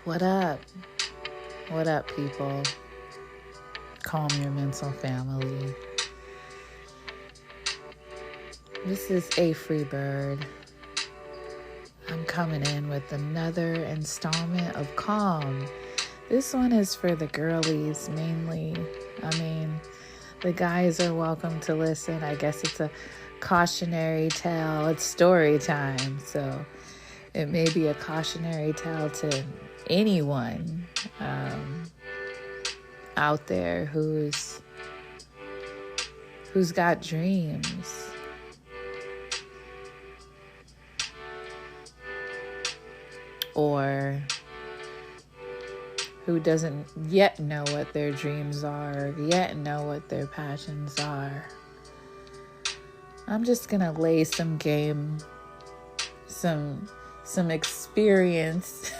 What up? What up, people? Calm your mental family. This is A Free Bird. I'm coming in with another installment of Calm. This one is for the girlies mainly. The guys are welcome to listen. I guess it's a cautionary tale. It's story time, so it may be a cautionary tale to anyone out there who's got dreams. Or who doesn't yet know what their dreams are, yet know what their passions are. I'm just gonna lay some game, some experience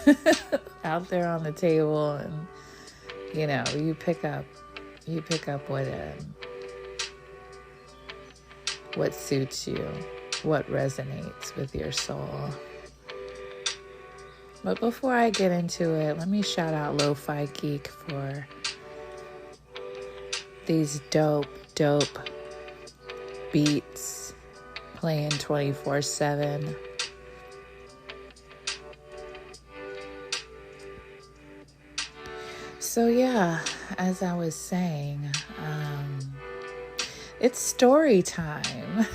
out there on the table, and you pick up what suits you, what resonates with your soul. But before I get into it, let me shout out Lo-Fi Geek for these dope beats playing 24/7. So yeah, as I was saying, it's story time.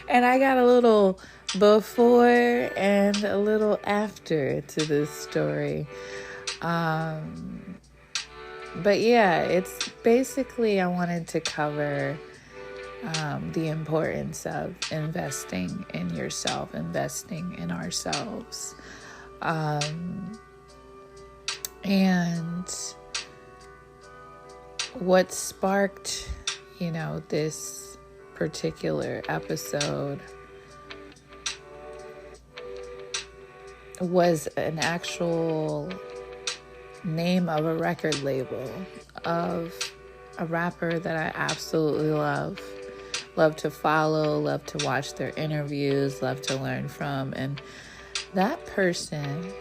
And I got a little before and a little after to this story. But yeah, it's basically, I wanted to cover the importance of investing in yourself, investing in ourselves. And what sparked, this particular episode was an actual name of a record label of a rapper that I absolutely love to follow, love to watch their interviews, love to learn from. And that person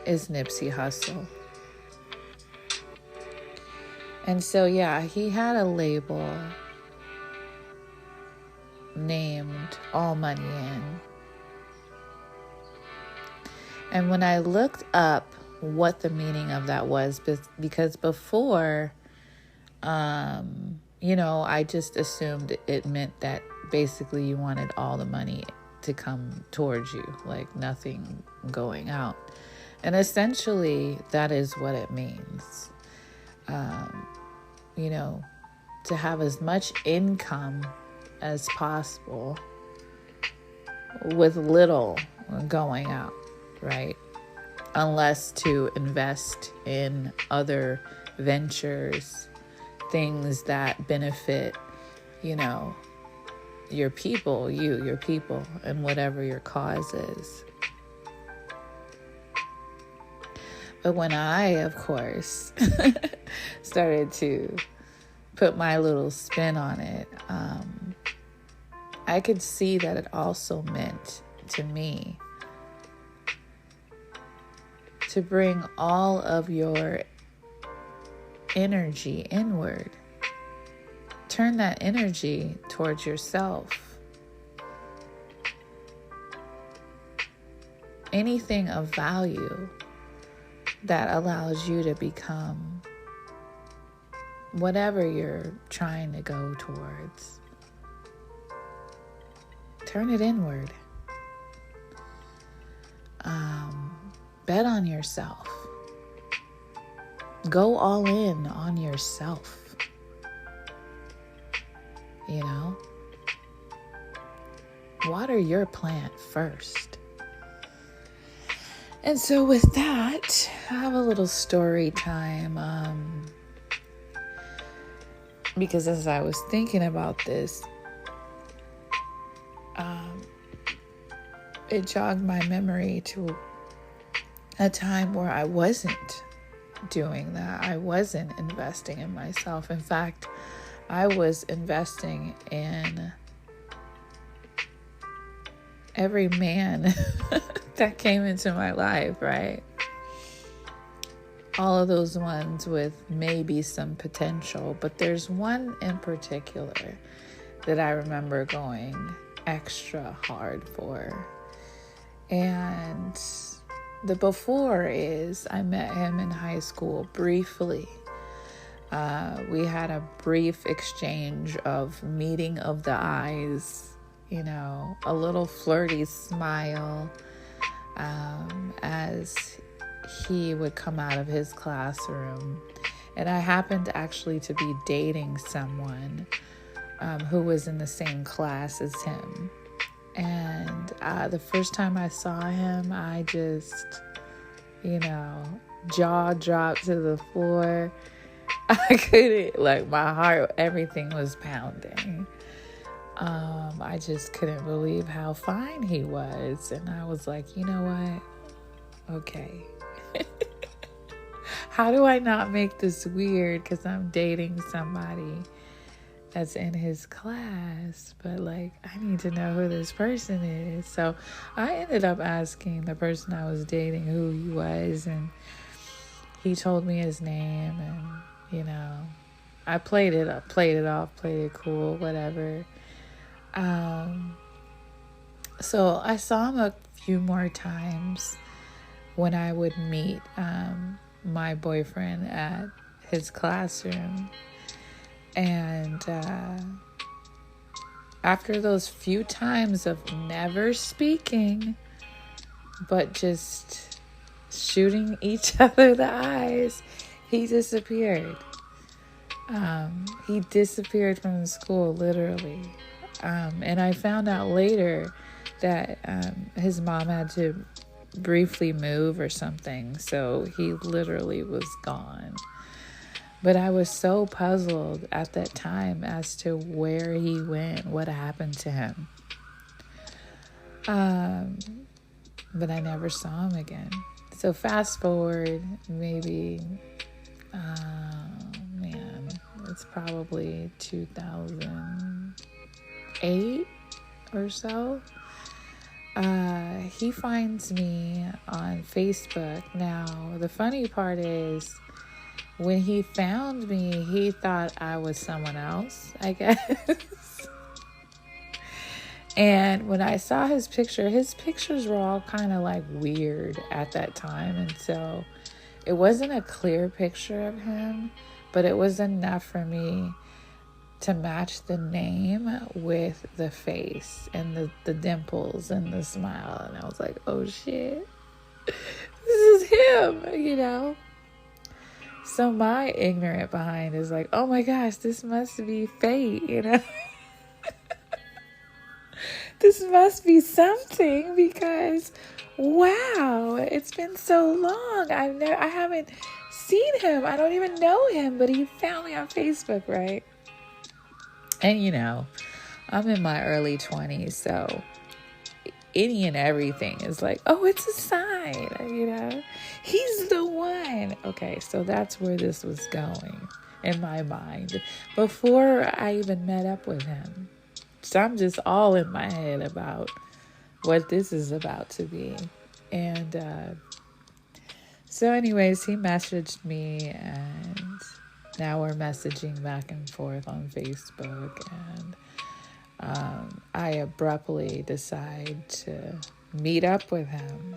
is Nipsey Hussle. And so, yeah, he had a label named All Money In. And when I looked up what the meaning of that was, because before, I just assumed it meant that basically you wanted all the money to come towards you, like nothing going out. And essentially, that is what it means. To have as much income as possible with little going out, right? Unless to invest in other ventures, things that benefit, your people, and whatever your cause is. But when I, of course, started to put my little spin on it, I could see that it also meant to me to bring all of your energy inward. Turn that energy towards yourself. Anything of value that allows you to become whatever you're trying to go towards. Turn it inward. Bet on yourself. Go all in on yourself. Water your plant first. And so with that, I have a little story time. Because as I was thinking about this, it jogged my memory to a time where I wasn't doing that. I wasn't investing in myself. In fact, I was investing in every man that came into my life, right? All of those ones with maybe some potential, but there's one in particular that I remember going extra hard for. And the before is I met him in high school briefly. We had a brief exchange of meeting of the eyes, a little flirty smile as he would come out of his classroom. And I happened actually to be dating someone who was in the same class as him. And the first time I saw him, I just, jaw dropped to the floor. I couldn't, my heart, everything was pounding. I just couldn't believe how fine he was. And I was like, you know what? Okay. How do I not make this weird? Because I'm dating somebody that's in his class, but I need to know who this person is. So I ended up asking the person I was dating who he was, and he told me his name, and I played it off, played it cool, whatever. So I saw him a few more times when I would meet my boyfriend at his classroom. And after those few times of never speaking, but just shooting each other the eyes, he disappeared. He disappeared from the school, literally. And I found out later that his mom had to briefly move or something, so he literally was gone. But I was so puzzled at that time as to where he went, what happened to him. But I never saw him again. So fast forward, maybe, it's probably 2008 or so. He finds me on Facebook. Now, the funny part is, when he found me, he thought I was someone else, I guess. And when I saw his pictures were all kind of weird at that time. And so it wasn't a clear picture of him, but it was enough for me to match the name with the face and the dimples and the smile. And I was like, oh shit, this is him, So my ignorant behind is like, oh my gosh, this must be fate, This must be something, because wow, it's been so long. I haven't seen him. I don't even know him, but he found me on Facebook, right? And I'm in my early 20s, so any and everything is oh, it's a sign, he's the one. Okay, so that's where this was going in my mind before I even met up with him. So I'm just all in my head about what this is about to be. And so anyways, he messaged me, and now we're messaging back and forth on Facebook, and I abruptly decide to meet up with him.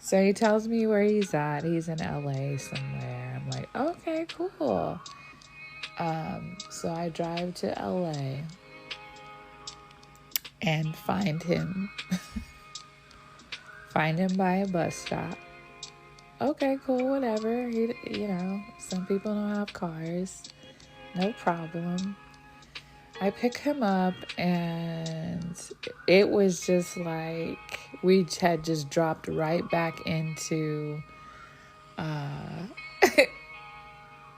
So he tells me where he's at. He's in LA somewhere. I'm like, okay, cool. So I drive to LA and find him. Find him by a bus stop. Okay, cool, whatever. Some people don't have cars. No problem. I pick him up, and it was just we had just dropped right back into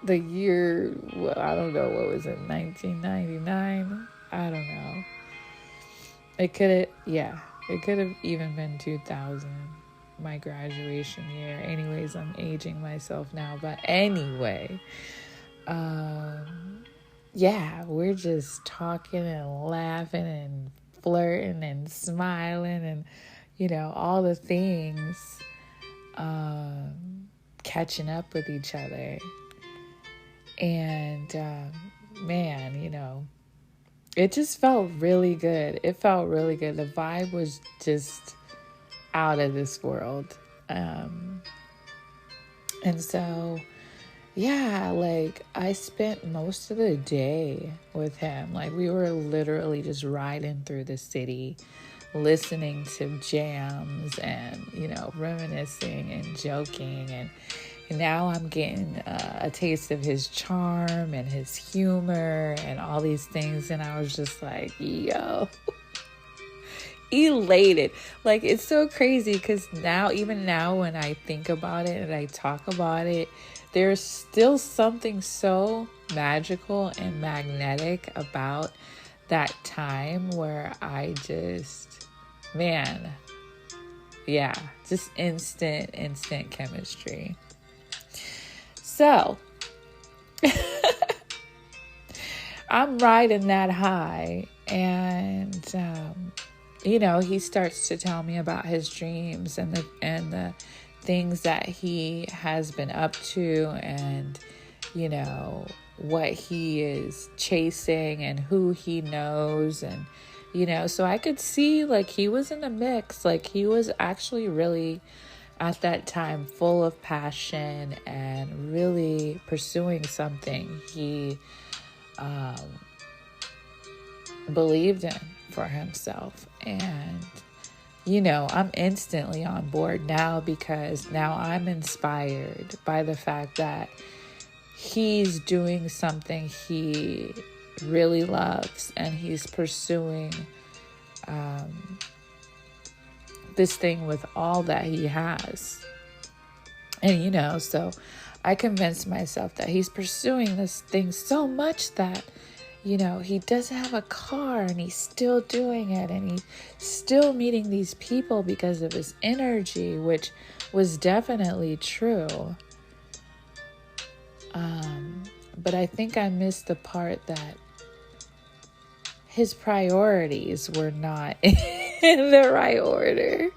the year, I don't know, what was it, 1999? I don't know. It could have even been 2000, my graduation year. Anyways, I'm aging myself now, but anyway, we're just talking and laughing and flirting and smiling and, all the things catching up with each other. And man, it just felt really good. It felt really good. The vibe was just out of this world. And so, yeah, like I spent most of the day with him. Like we were literally just riding through the city, listening to jams and, reminiscing and joking. And now I'm getting a taste of his charm and his humor and all these things. And I was just like, yo, elated. Like, it's so crazy because even now when I think about it and I talk about it, there's still something so magical and magnetic about that time where I just, man, yeah, just instant chemistry. So, I'm riding that high, and he starts to tell me about his dreams and the things that he has been up to, and what he is chasing and who he knows, and so I could see like he was in the mix, like he was actually really at that time full of passion and really pursuing something he believed in for himself. And I'm instantly on board now, because now I'm inspired by the fact that he's doing something he really loves, and he's pursuing this thing with all that he has. And so I convinced myself that he's pursuing this thing so much that he doesn't have a car, and he's still doing it, and he's still meeting these people because of his energy, which was definitely true. But I think I missed the part that his priorities were not in the right order.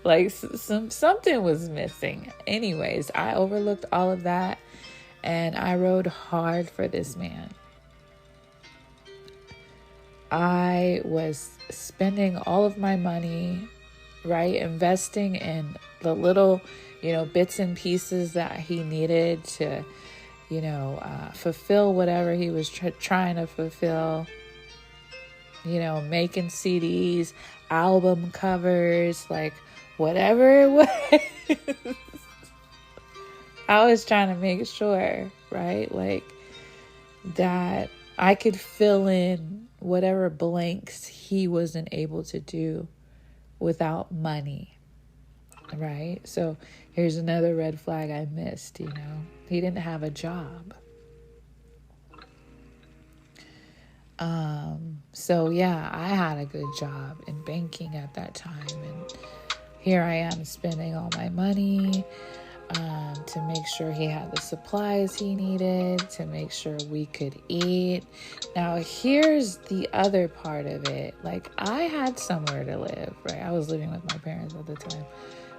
Like something was missing. Anyways, I overlooked all of that, and I rode hard for this man. I was spending all of my money, right? Investing in the little, bits and pieces that he needed to, fulfill whatever he was trying to fulfill. Making CDs, album covers, like whatever it was. I was trying to make sure, right? Like that I could fill in whatever blanks he wasn't able to do without money, right? So here's another red flag I missed, He didn't have a job. So yeah, I had a good job in banking at that time, and here I am spending all my money to make sure he had the supplies he needed, to make sure we could eat. Now here's the other part of it. Like, I had somewhere to live, right? I was living with my parents at the time,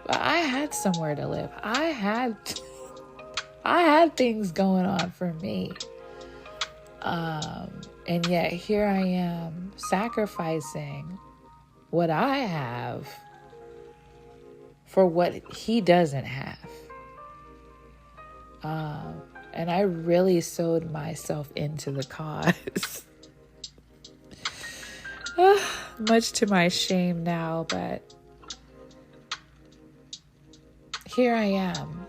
but I had somewhere to live. I had things going on for me. And yet here I am sacrificing what I have for what he doesn't have. And I really sold myself into the cause. Much to my shame now, but here I am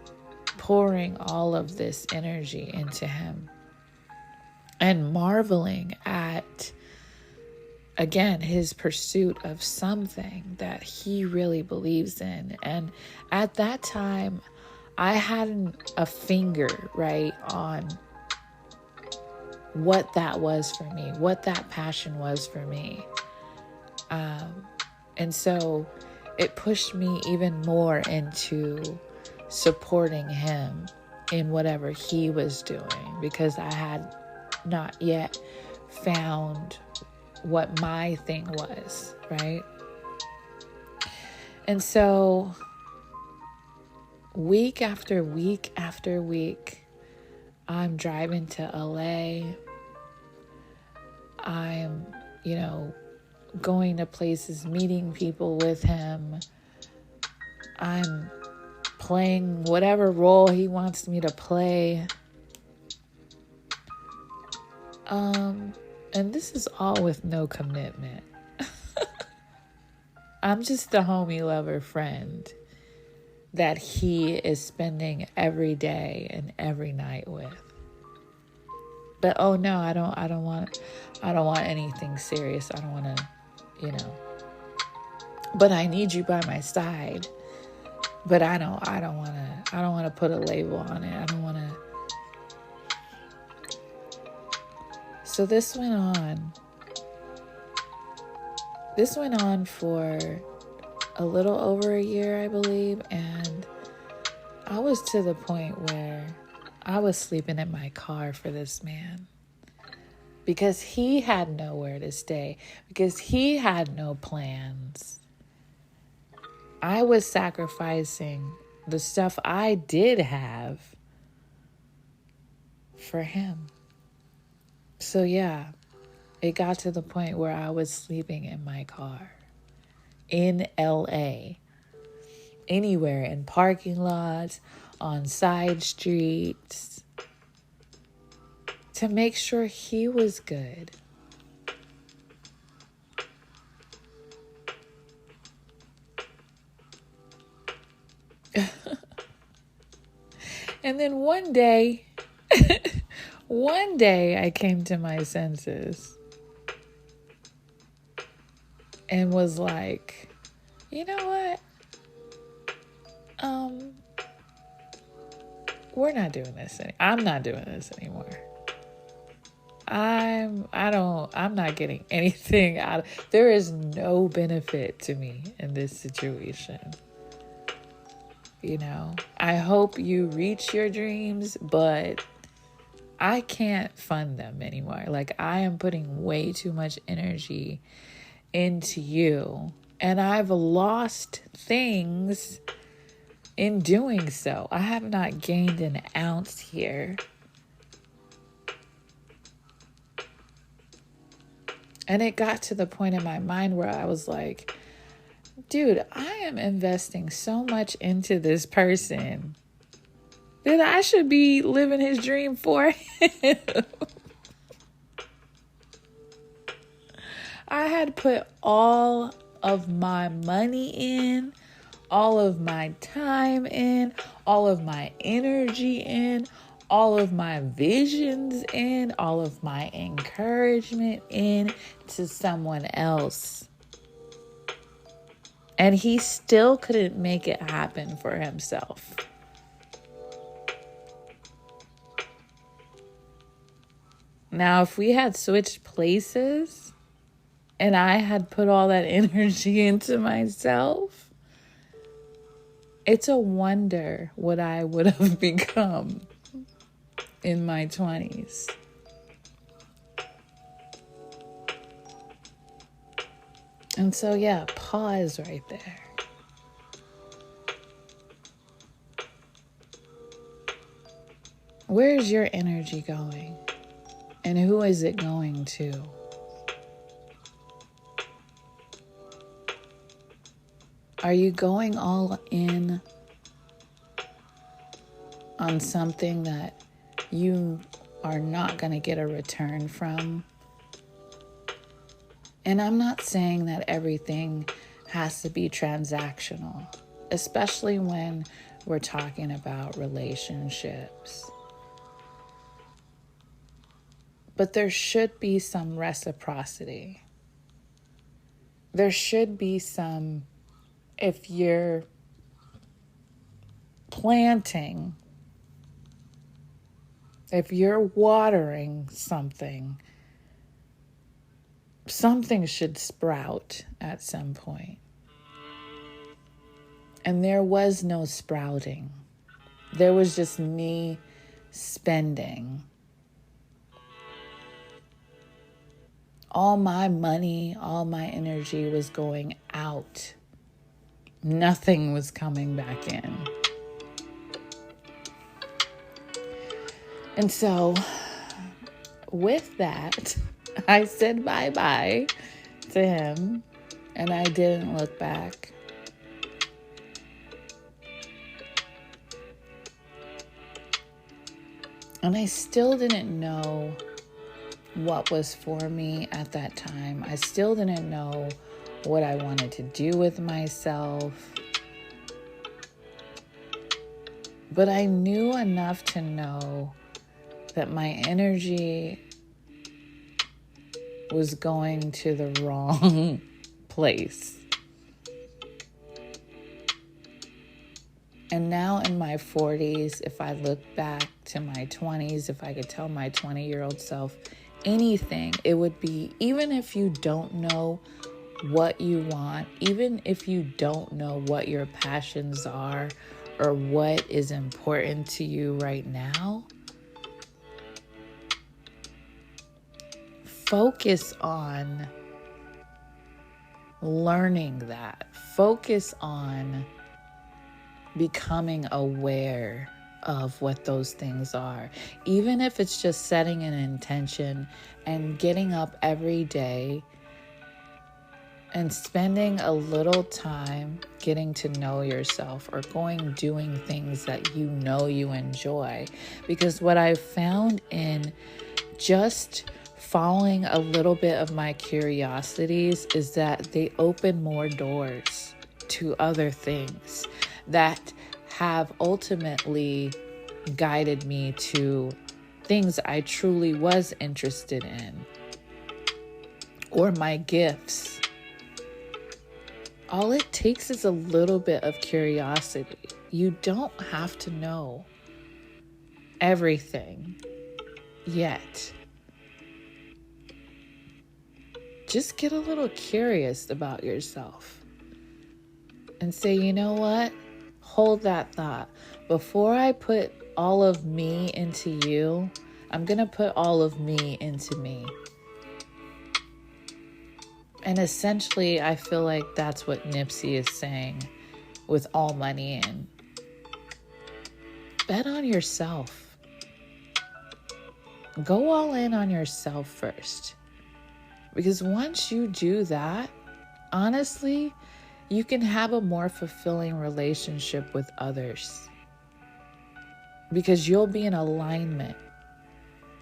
pouring all of this energy into him. And marveling at, again, his pursuit of something that he really believes in. And at that time, I hadn't a finger, right, on what that was for me, what that passion was for me. And so it pushed me even more into supporting him in whatever he was doing, because I had not yet found what my thing was, right? And so week after week after week, I'm driving to LA. I'm, going to places, meeting people with him. I'm playing whatever role he wants me to play. And this is all with no commitment. I'm just the homie lover friend that he is spending every day and every night with. But oh no, I don't want anything serious. I don't want to, but I need you by my side. But I don't want to put a label on it. I don't want to. So this went on. This went on for a little over a year, I believe, and I was to the point where I was sleeping in my car for this man because he had nowhere to stay, because he had no plans. I was sacrificing the stuff I did have for him. So yeah, it got to the point where I was sleeping in my car in LA, anywhere, in parking lots, on side streets, to make sure he was good. And then one day I came to my senses and was like, you know what? We're not doing this. I'm not doing this anymore. I'm not getting anything out of, there is no benefit to me in this situation. I hope you reach your dreams, but I can't fund them anymore. Like, I am putting way too much energy into you, and I've lost things in doing so. I have not gained an ounce here. And it got to the point in my mind where I was like, dude, I am investing so much into this person that I should be living his dream for him. I had put all of my money in, all of my time in, all of my energy in, all of my visions in, all of my encouragement in to someone else. And he still couldn't make it happen for himself. Now, if we had switched places and I had put all that energy into myself, it's a wonder what I would have become in my 20s. And so, yeah, pause right there. Where's your energy going? And who is it going to? Are you going all in on something that you are not going to get a return from? And I'm not saying that everything has to be transactional, especially when we're talking about relationships. But there should be some reciprocity. There should be some, if you're planting, if you're watering something should sprout at some point. And there was no sprouting. There was just me spending. All my money, all my energy was going out Nothing was coming back in. And so with that, I said bye-bye to him, and I didn't look back. And I still didn't know what was for me at that time. I still didn't know what I wanted to do with myself. But I knew enough to know that my energy was going to the wrong place. And now in my 40s, if I look back to my 20s, if I could tell my 20-year-old self anything, it would be, even if you don't know what you want, even if you don't know what your passions are or what is important to you right now, focus on learning that. Focus on becoming aware of what those things are. Even if it's just setting an intention and getting up every day and spending a little time getting to know yourself, or doing things that you know you enjoy. Because what I've found in just following a little bit of my curiosities is that they open more doors to other things that have ultimately guided me to things I truly was interested in, or my gifts. All it takes is a little bit of curiosity. You don't have to know everything yet. Just get a little curious about yourself and say, you know what? Hold that thought. Before I put all of me into you, I'm going to put all of me into me. And essentially, I feel like that's what Nipsey is saying with All Money In. Bet on yourself. Go all in on yourself first. Because once you do that, honestly, you can have a more fulfilling relationship with others. Because you'll be in alignment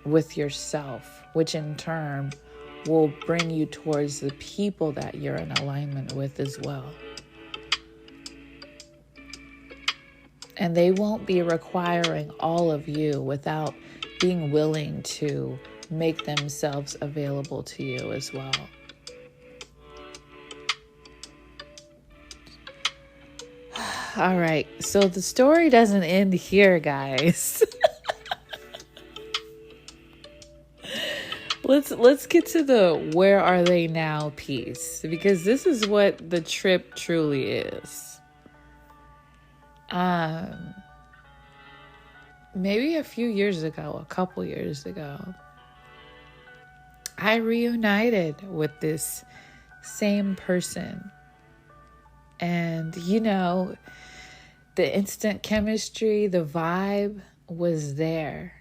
with yourself, which in turn will bring you towards the people that you're in alignment with as well. And they won't be requiring all of you without being willing to make themselves available to you as well. All right, so the story doesn't end here, guys. Let's get to the where are they now piece, because this is what the trip truly is. Maybe a couple years ago, I reunited with this same person. And, the instant chemistry, the vibe was there.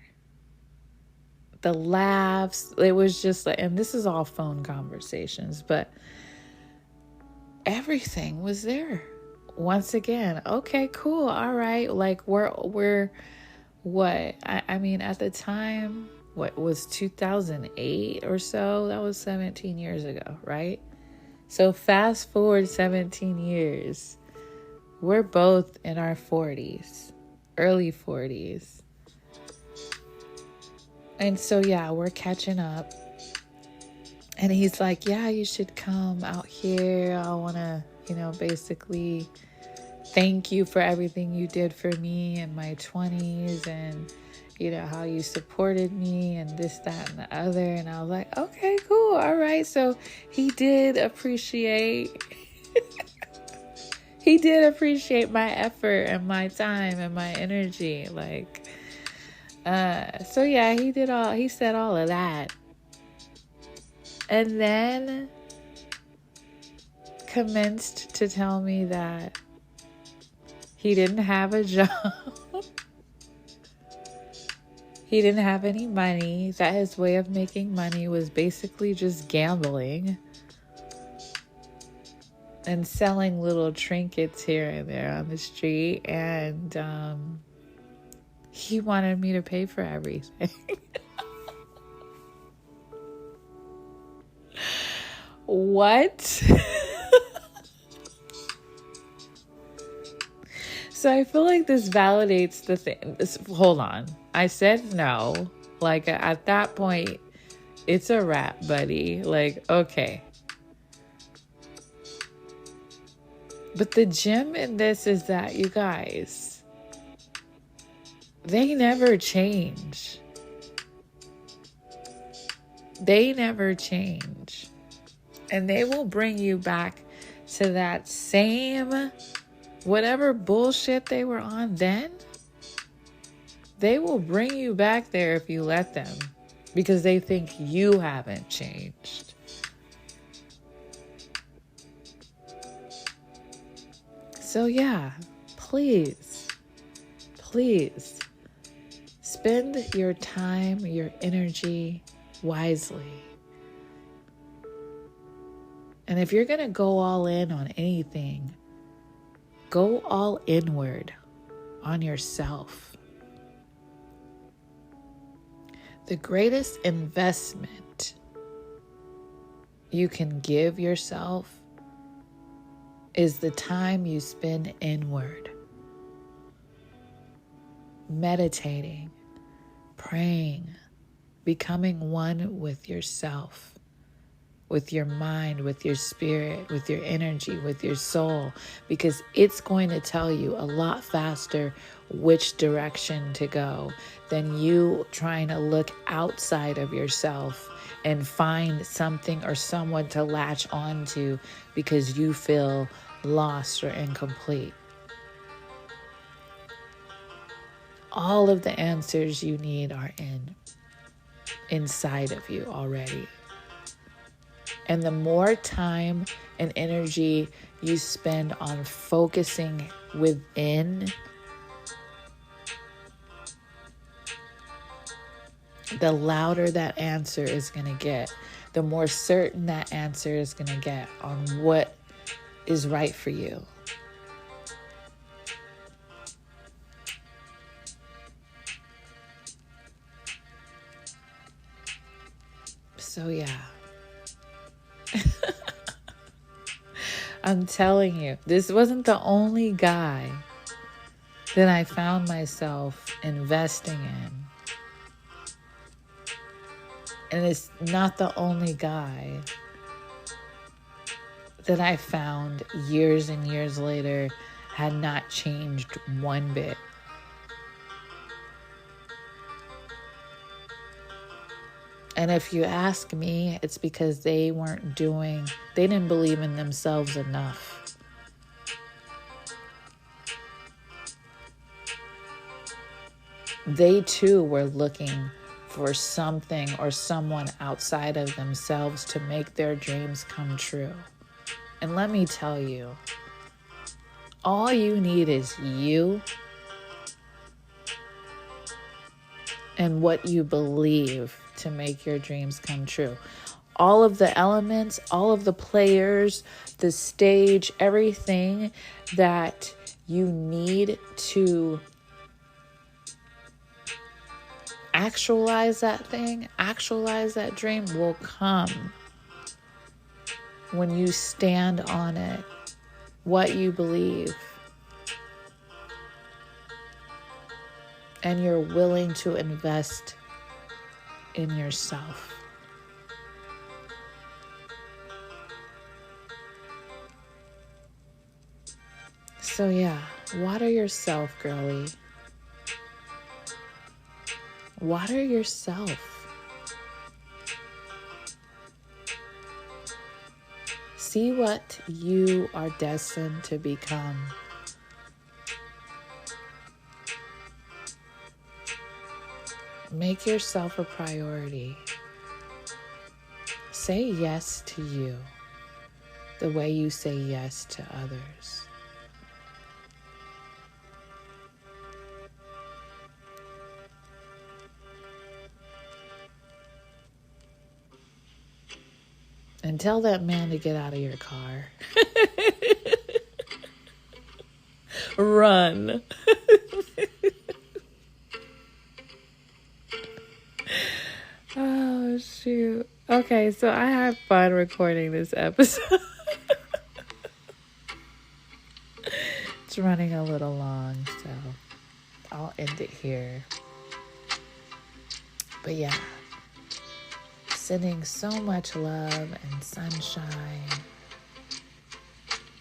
The laughs, it was just like, and this is all phone conversations, but everything was there. Once again, okay, cool, all right. Like we're what? I mean, at the time, what was 2008 or so? That was 17 years ago, right? So fast forward 17 years. We're both in our 40s, early 40s. And so, yeah, we're catching up. And he's like, yeah, you should come out here. I want to, basically thank you for everything you did for me in my 20s and, how you supported me and this, that, and the other. And I was like, okay, cool. All right. So he did appreciate my effort and my time and my energy. So yeah, he said all of that. And then commenced to tell me that He didn't have a job. He didn't have any money. That his way of making money was basically just gambling and selling little trinkets here and there on the street. And he wanted me to pay for everything. What? So I feel like this validates the thing. Hold on. I said no. Like, at that point, it's a wrap, buddy. Like, okay. But the gem in this is that, you guys, they never change. They never change. And they will bring you back to that same, whatever bullshit they were on then. They will bring you back there if you let them, because they think you haven't changed. So yeah, please spend your time, your energy wisely. And if you're going to go all in on anything, go all inward on yourself. The greatest investment you can give yourself is the time you spend inward, meditating, praying, becoming one with yourself, with your mind, with your spirit, with your energy, with your soul, because it's going to tell you a lot faster which direction to go than you trying to look outside of yourself and find something or someone to latch onto because you feel lost or incomplete. All of the answers you need are inside of you already. And the more time and energy you spend on focusing within, the louder that answer is going to get. The more certain that answer is going to get on what is right for you. So yeah. I'm telling you, this wasn't the only guy that I found myself investing in. And it's not the only guy that I found years and years later had not changed one bit. And if you ask me, it's because they didn't believe in themselves enough. They too were looking for something or someone outside of themselves to make their dreams come true. And let me tell you, all you need is you and what you believe to make your dreams come true. All of the elements, all of the players, the stage, everything that you need to actualize that thing, actualize that dream will come when you stand on it, what you believe, and you're willing to invest in yourself. So yeah, water yourself, girly. Water yourself. See what you are destined to become. Make yourself a priority. Say yes to you the way you say yes to others. And tell that man to get out of your car. Run. Oh, shoot. Okay, so I had fun recording this episode. It's running a little long, so I'll end it here. But yeah, sending so much love and sunshine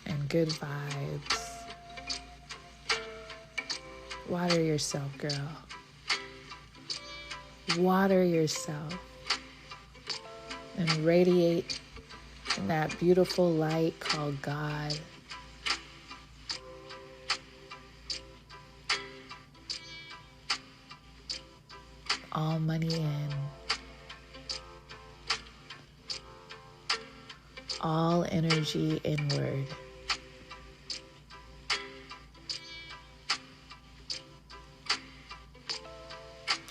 and good vibes. Water yourself, girl. Water yourself and radiate in that beautiful light called God. All money in. All energy inward.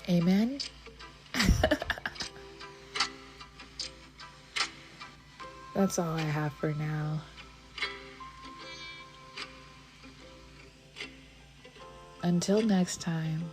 Amen. That's all I have for now. Until next time.